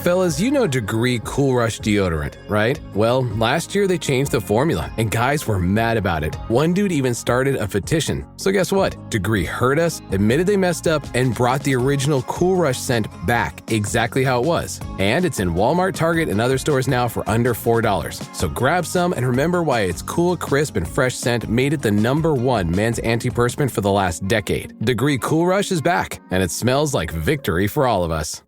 Fellas, you know Degree Cool Rush deodorant, right? Well, last year they changed the formula, and guys were mad about it. One dude even started a petition. So guess what? Degree heard us, admitted they messed up, and brought the original Cool Rush scent back exactly how it was. And it's in Walmart, Target, and other stores now for under $4. So grab some and remember why its cool, crisp, and fresh scent made it the #1 men's antiperspirant for the last decade. Degree Cool Rush is back, and it smells like victory for all of us.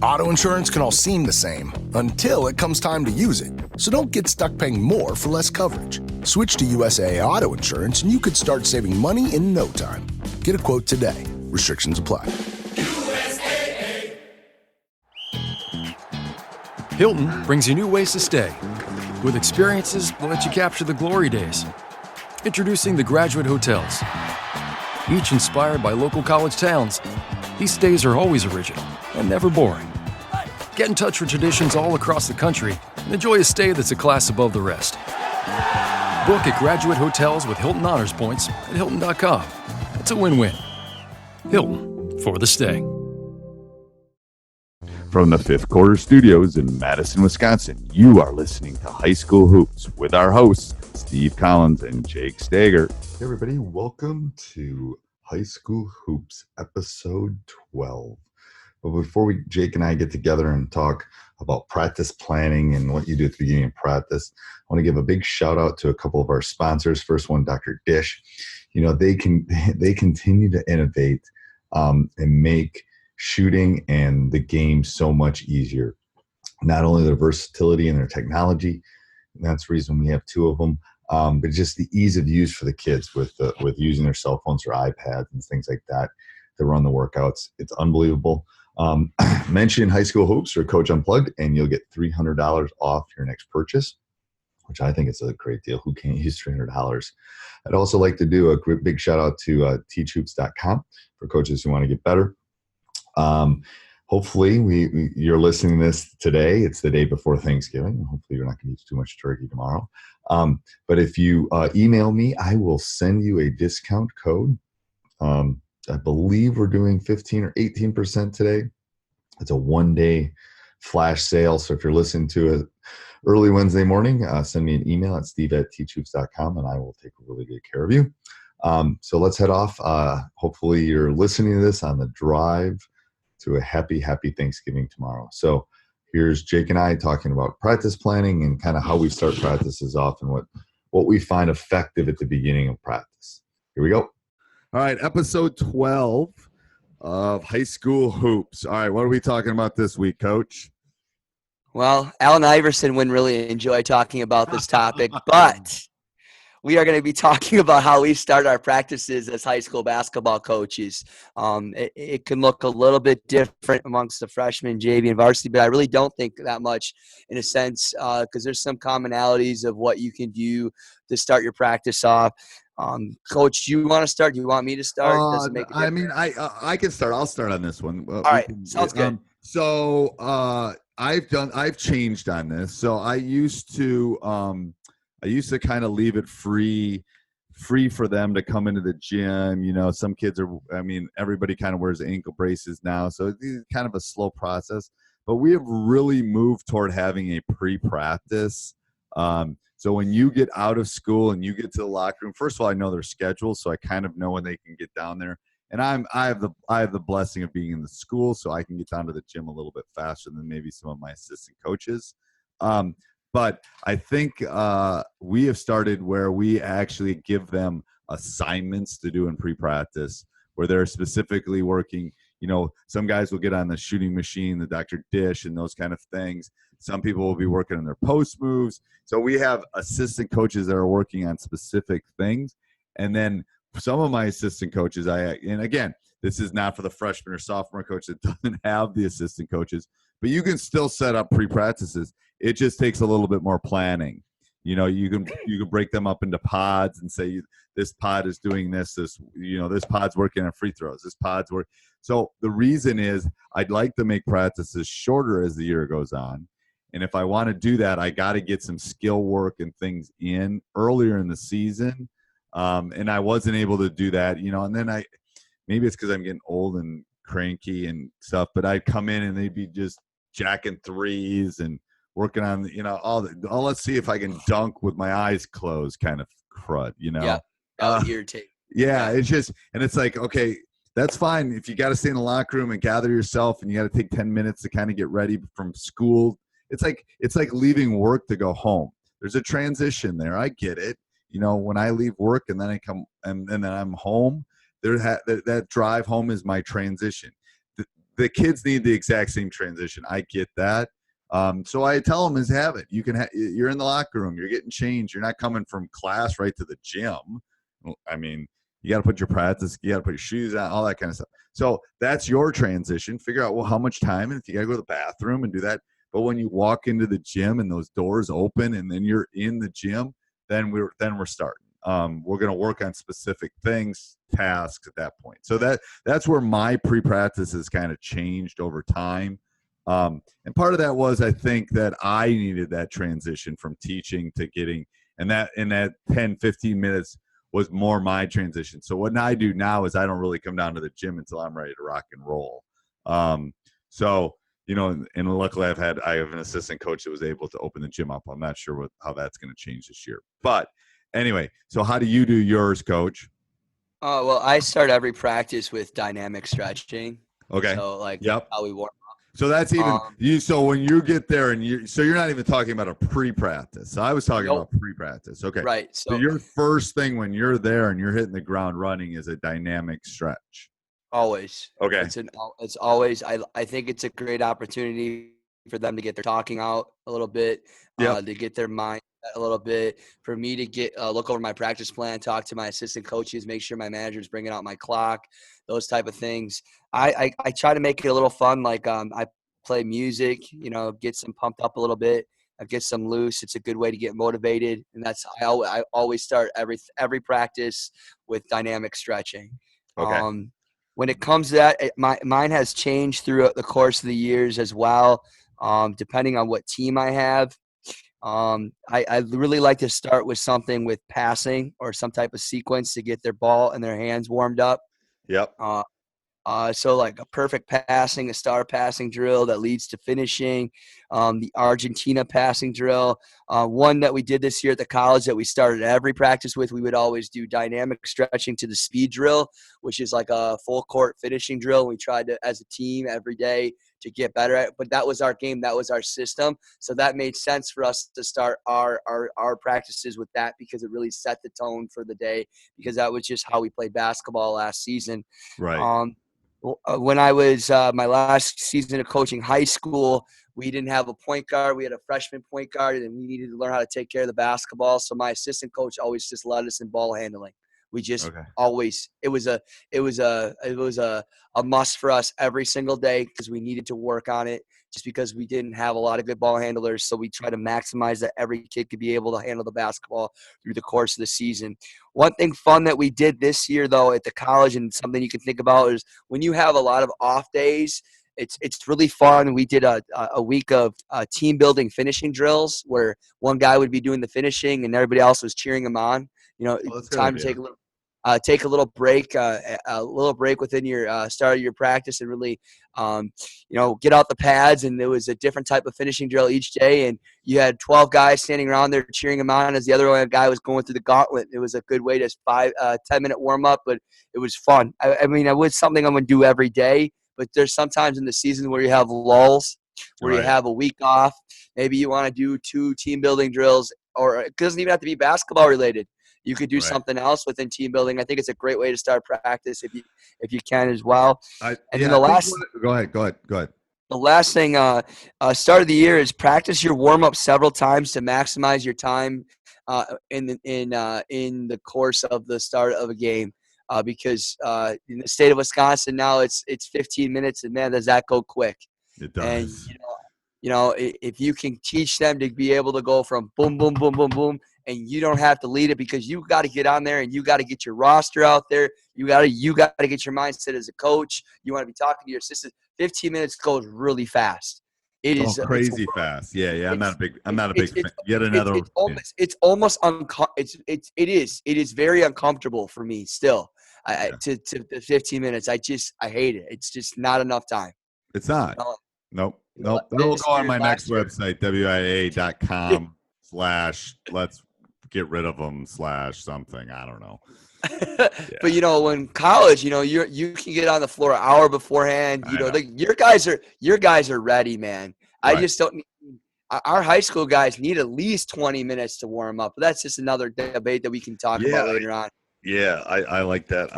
Auto insurance can all seem the same until it comes time to use it. So don't get stuck paying more for less coverage. Switch to USAA Auto Insurance and you could start saving money in no time. Get a quote today. Restrictions apply. USAA. Hilton brings you new ways to stay. With experiences that let you capture the glory days. Introducing the Graduate Hotels. Each inspired by local college towns, these stays are always original and never boring. Get in touch with traditions all across the country and enjoy a stay that's a class above the rest. Book at Graduate Hotels with Hilton Honors Points at Hilton.com. It's a win-win. Hilton, for the stay. From the Fifth Quarter Studios in Madison, Wisconsin, you are listening to High School Hoops with our hosts, Steve Collins and Jake Steger. Hey everybody, welcome to High School Hoops, episode 12. But before Jake and I get together and talk about practice planning and what you do at the beginning of practice, I want to give a big shout out to a couple of our sponsors. First one, Dr. Dish. You know, they continue to innovate and make shooting and the game so much easier. Not only their versatility and their technology, and that's the reason we have two of them, but just the ease of use for the kids with using their cell phones or iPads and things like that to run the workouts. It's unbelievable. Mention High School Hoops or Coach Unplugged, and you'll get $300 off your next purchase, which I think is a great deal. Who can't use $300? I'd also like to do a big shout out to teachhoops.com for coaches who want to get better. Hopefully you're listening to this today. It's the day before Thanksgiving. Hopefully you're not going to eat too much turkey tomorrow. But if you email me, I will send you a discount code. I believe we're doing 15 or 18% today. It's a one-day flash sale. So if you're listening to it early Wednesday morning, send me an email at steve@teachhoops.com and I will take really good care of you. So let's head off. Hopefully you're listening to this on the drive to a happy Thanksgiving tomorrow. So here's Jake and I talking about practice planning and kind of how we start practices off and what we find effective at the beginning of practice. Here we go. All right, episode 12 of High School Hoops. All right, what are we talking about this week, Coach? Well, Allen Iverson wouldn't really enjoy talking about this topic, but we are going to be talking about how we start our practices as high school basketball coaches. It can look a little bit different amongst the freshmen, JV, and varsity, but I really don't think that much in a sense because there's some commonalities of what you can do to start your practice off. Coach, do you want to start? Do you want me to start? Does it make a difference? I mean, I can start. I'll start on this one. All right, sounds good. I've changed on this. So I used to kind of leave it free for them to come into the gym. You know, some kids everybody kind of wears ankle braces now. So it's kind of a slow process, but we have really moved toward having a pre-practice. So when you get out of school and you get to the locker room, first of all, I know their schedule, so I kind of know when they can get down there. And I have the blessing of being in the school, so I can get down to the gym a little bit faster than maybe some of my assistant coaches. But I think we have started where we actually give them assignments to do in pre-practice, where they're specifically working. You know, some guys will get on the shooting machine, the Dr. Dish, and those kind of things. Some people will be working on their post moves. So we have assistant coaches that are working on specific things. And then some of my assistant coaches, and again, this is not for the freshman or sophomore coach that doesn't have the assistant coaches, but you can still set up pre-practices. It just takes a little bit more planning. You know, you can break them up into pods and say this pod is doing this pod's working on free throws. This pod's work. So the reason is I'd like to make practices shorter as the year goes on. And if I want to do that, I got to get some skill work and things in earlier in the season. And I wasn't able to do that, you know, and then maybe it's because I'm getting old and cranky and stuff, but I'd come in and they'd be just jacking threes and working on, let's see if I can dunk with my eyes closed kind of crud, Yeah, that would irritate. Yeah, it's just, and it's like, okay, that's fine. If you got to stay in the locker room and gather yourself and you got to take 10 minutes to kind of get ready from school, it's like leaving work to go home. There's a transition there. I get it. When I leave work and then I come and then I'm home, that drive home is my transition. The kids need the exact same transition. I get that. So I tell them have it. You're in the locker room. You're getting changed. You're not coming from class right to the gym. I mean, you got to put your practice, you got to put your shoes on, all that kind of stuff. So that's your transition. Figure out, well, how much time, and if you got to go to the bathroom and do that. But when you walk into the gym and those doors open and then you're in the gym, then we're starting. We're going to work on specific things, tasks at that point. So that's where my pre-practice has kind of changed over time. And part of that was, I think, that I needed that transition from teaching to getting, and that in that 10, 15 minutes was more my transition. So what I do now is I don't really come down to the gym until I'm ready to rock and roll. So, and luckily I have an assistant coach that was able to open the gym up. I'm not sure how that's going to change this year. But anyway, so how do you do yours, Coach? Well, I start every practice with dynamic stretching. Okay. So how we warm up. So that's even so when you get there and you're not even talking about a pre-practice. So I was talking about pre-practice. Okay. Right. So your first thing when you're there and you're hitting the ground running is a dynamic stretch. Always. Okay. It's always, I think it's a great opportunity for them to get their talking out a little bit, to get their mind a little bit, for me to get look over my practice plan, talk to my assistant coaches, make sure my manager's bringing out my clock, those type of things. I try to make it a little fun. Like I play music, get some pumped up a little bit, get some loose. It's a good way to get motivated, and that's I always start every practice with dynamic stretching. Okay. When it comes to that, mine has changed throughout the course of the years as well, depending on what team I have. I really like to start with something with passing or some type of sequence to get their ball and their hands warmed up. Yep. So like a perfect passing, a star passing drill that leads to finishing, the Argentina passing drill. One that we did this year at the college that we started every practice with, we would always do dynamic stretching to the speed drill, which is like a full court finishing drill. We tried to, as a team, every day to get better at it. But that was our game. That was our system. So that made sense for us to start our practices with that, because it really set the tone for the day, because that was just how we played basketball last season. Right. When I was my last season of coaching high school, we didn't have a point guard. We had a freshman point guard, and we needed to learn how to take care of the basketball. So my assistant coach always just led us in ball handling. We just always, it was a must for us every single day, because we needed to work on it, just because we didn't have a lot of good ball handlers. So we try to maximize that every kid could be able to handle the basketball through the course of the season. One thing fun that we did this year, though, at the college, and something you can think about, is when you have a lot of off days, it's really fun. We did a week of team building finishing drills, where one guy would be doing the finishing and everybody else was cheering him on. Time to take a little break, within your start of your practice, and really, get out the pads. And there was a different type of finishing drill each day, and you had 12 guys standing around there cheering him on as the other guy was going through the gauntlet. It was a good way to 10-minute warm up, but it was fun. I mean, it was something I'm going to do every day, but there's sometimes in the season where you have lulls, where you have a week off. Maybe you want to do 2 team building drills, or it doesn't even have to be basketball related. You could do something else within team building. I think it's a great way to start practice if you can as well. Go ahead. The last thing, start of the year, is practice your warm up several times to maximize your time in the course of the start of a game. Because in the state of Wisconsin now, it's 15 minutes, and man, does that go quick. It does. And if you can teach them to be able to go from boom, boom, boom, boom, boom, and you don't have to lead it, because you got to get on there and you got to get your roster out there. You got to get your mindset as a coach. You want to be talking to your assistant. 15 minutes goes really fast. It is crazy fast. Yeah. I'm not a big fan. Yet another. It is very uncomfortable for me still. To the 15 minutes. I hate it. It's just not enough time. It's not. Nope. Nope. That'll go on my next website, WIA.com/let's get rid of them /something. I don't know. But when college, you can get on the floor an hour beforehand. Your guys are ready, man. Right. I just don't. Our high school guys need at least 20 minutes to warm up. But that's just another debate that we can talk about later on. Yeah, I like that.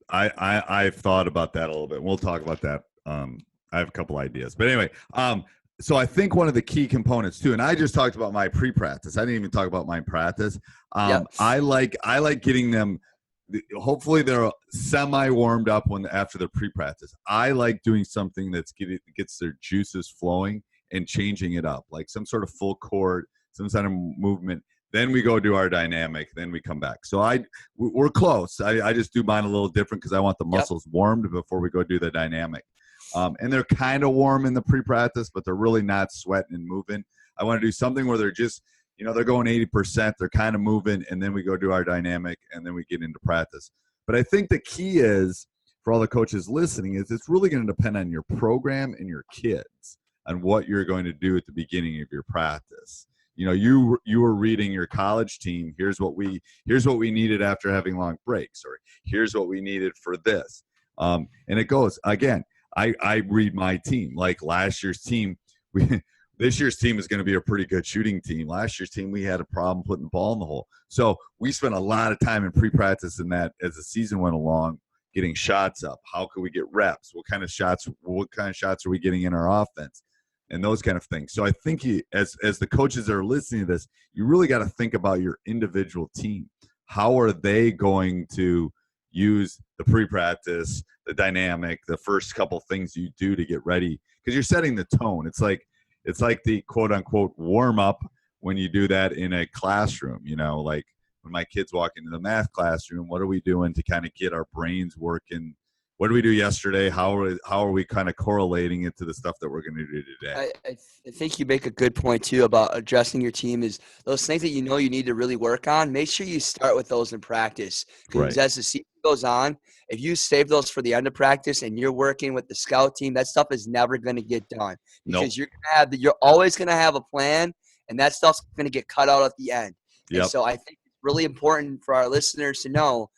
I've thought about that a little bit. We'll talk about that. I have a couple ideas, but anyway. So I think one of the key components too, and I just talked about my pre-practice. I didn't even talk about my practice. I like getting them. Hopefully they're semi-warmed up after their pre-practice. I like doing something that gets their juices flowing and changing it up, like some sort of full court, some sort of movement. Then we go do our dynamic. Then we come back. So we're close. I just do mine a little different because I want the muscles warmed before we go do the dynamic. And they're kind of warm in the pre-practice, but they're really not sweating and moving. I want to do something where they're just, they're going 80%. They're kind of moving, and then we go do our dynamic, and then we get into practice. But I think the key is, for all the coaches listening, is it's really going to depend on your program and your kids on what you're going to do at the beginning of your practice. You were reading your college team. Here's what we needed after having long breaks, or here's what we needed for this. And it goes again. I read my team. Like last year's team, this year's team is going to be a pretty good shooting team. Last year's team, we had a problem putting the ball in the hole. So we spent a lot of time in pre-practice in that as the season went along, getting shots up. How could we get reps? What kind of shots are we getting in our offense? And those kind of things. So I think as the coaches that are listening to this, you really got to think about your individual team. How are they going to use the pre-practice, the dynamic, the first couple things you do to get ready? Because you're setting the tone. It's like the quote-unquote warm-up when you do that in a classroom. Like when my kids walk into the math classroom, what are we doing to kind of get our brains working? What did we do yesterday? How are we kind of correlating it to the stuff that we're going to do today? I think you make a good point, too, about addressing your team is those things that you need to really work on. Make sure you start with those in practice. Because as the season goes on, if you save those for the end of practice and you're working with the scout team, that stuff is never going to get done. Because you're always going to have a plan, and that stuff's going to get cut out at the end. Yep. And so I think it's really important for our listeners to know,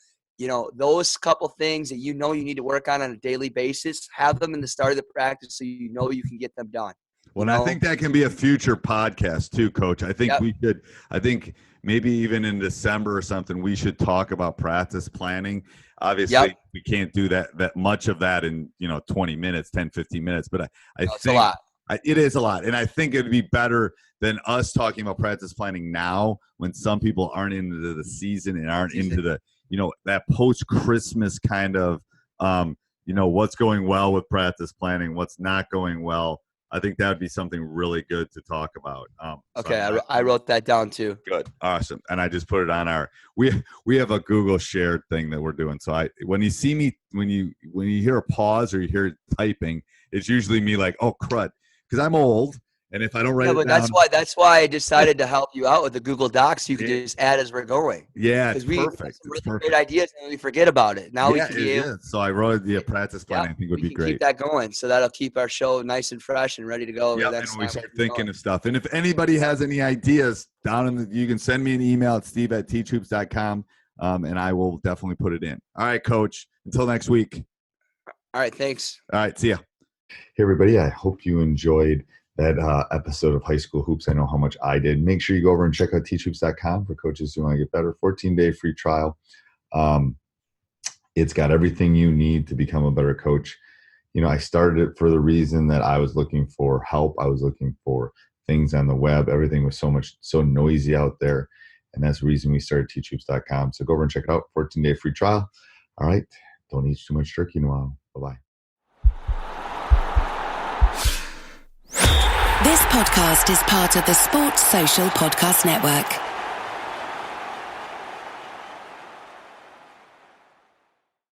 those couple things that you need to work on a daily basis, have them in the start of the practice so you can get them done. Well, I think that can be a future podcast too, Coach. I think we should. I think maybe even in December or something, we should talk about practice planning. Obviously, we can't do that much of that in 20 minutes, 10, 15 minutes. But I think a lot. It is a lot, and I think it would be better than us talking about practice planning now when some people aren't into the season and aren't into the that post-Christmas kind of, what's going well with practice planning, what's not going well. I think that would be something really good to talk about. Okay, I wrote that down too. Good, awesome, and I just put it on we have a Google shared thing that we're doing. So when you see me, when you hear a pause or you hear typing, it's usually me like, oh crud, because I'm old. And if I don't write it down, that's why I decided to help you out with the Google Docs. So you can just add as we're going. Yeah, it's perfect. It's great ideas, and we forget about it. Now we can So I wrote the practice plan. I think would be great. Keep that going, so that'll keep our show nice and fresh and ready to go. Yeah, and we start thinking of stuff. And if anybody has any ideas, you can send me an email at steve@teachhoops.com, and I will definitely put it in. All right, Coach. Until next week. All right, thanks. All right, see ya. Hey, everybody. I hope you enjoyed that episode of High School Hoops. I know how much I did. Make sure you go over and check out teachhoops.com for coaches who want to get better. 14-day free trial. It's got everything you need to become a better coach. I started it for the reason that I was looking for help. I was looking for things on the web. Everything was so noisy out there. And that's the reason we started teachhoops.com. So go over and check it out. 14-day free trial. All right. Don't eat too much turkey in a while. Bye-bye. This podcast is part of the Sports Social Podcast Network.